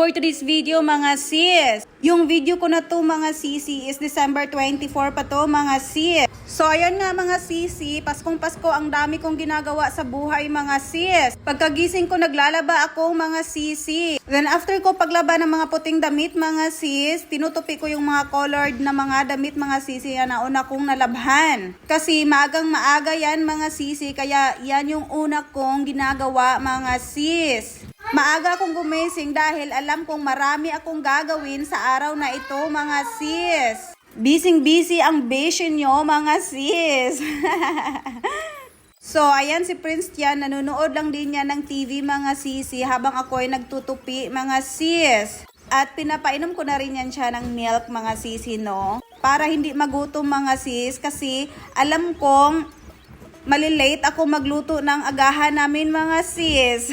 For today's video mga sis, yung video ko na to mga sisi is December 24 pa to mga sis. So ayan nga mga sisi, Paskong Pasko ang dami kong ginagawa sa buhay mga sis. Pagkagising ko naglalaba ako mga sisi. Then after ko paglaba ng mga puting damit mga sis, tinutupi ko yung mga colored na mga damit mga sisi na nauna kong nalabhan. Kasi maagang maaga yan mga sisi, kaya yan yung una kong ginagawa mga sis. Maaga akong gumising dahil alam kong marami akong gagawin sa araw na ito mga sis. Busy ang vision nyo mga sis. So ayan si Prince Tian, nanonood lang din niya ng TV mga sisi habang ako ay nagtutupi mga sis. At pinapainom ko na rin yan siya ng milk mga sisi no. Para hindi magutom mga sis kasi alam kong malilate ako magluto ng agahan namin mga sis.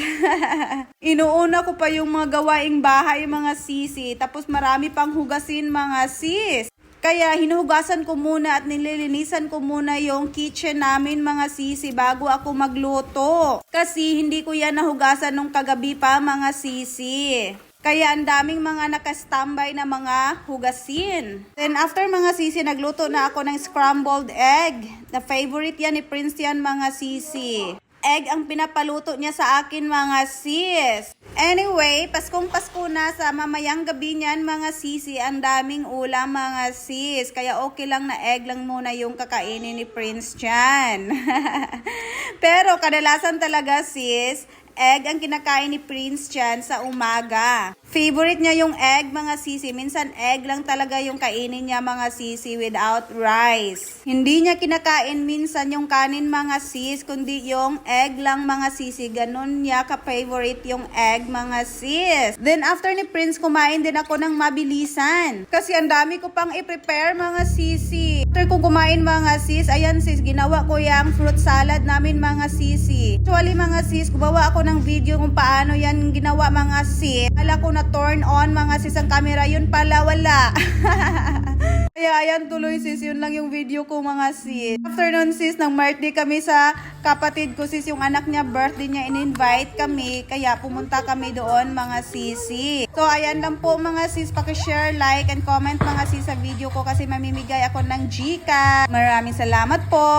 Inuuna ko pa yung mga gawaing bahay mga sisi. Tapos marami pang hugasin mga sis. Kaya hinuhugasan ko muna at nililinisan ko muna yung kitchen namin mga sisi bago ako magluto. Kasi hindi ko yan nahugasan nung kagabi pa mga sisi. Kaya ang daming mga nakastambay na mga hugasin. Then after mga sisi, nagluto na ako ng scrambled egg. The favorite yan ni Prince yan mga sisi. Egg ang pinapaluto niya sa akin mga sis. Anyway, Paskong Pasko na sa mamayang gabi niyan mga sisi. Ang daming ulam mga sis. Kaya okay lang na egg lang muna yung kakainin ni Prince Chan. Pero kadalasan talaga sis, egg ang kinakain ni Prince Chan sa umaga. Favorite niya yung egg mga sisi. Minsan egg lang talaga yung kainin niya mga sisi without rice. Hindi niya kinakain minsan yung kanin mga sis, kundi yung egg lang mga sisi. Ganun niya ka-favorite yung egg mga sis. Then after ni Prince, kumain din ako ng mabilisan. Kasi ang dami ko pang i-prepare mga sisi. After kong kumain mga sis, ayan sis, ginawa ko yung fruit salad namin mga sisi. Actually mga sis, gumawa ako ng video kung paano yan ginawa mga sis. Kala ko na turn on mga sis ang camera, yun pala wala. Kaya ayan tuloy sis, yun lang yung video ko mga sis. After nun sis, nang birthday kami sa kapatid ko sis, yung anak niya birthday niya, in-invite kami. Kaya pumunta kami doon mga sisi. So ayan lang po mga sis, pakishare, like, and comment mga sis sa video ko kasi mamimigay ako ng Gcash. Maraming salamat po.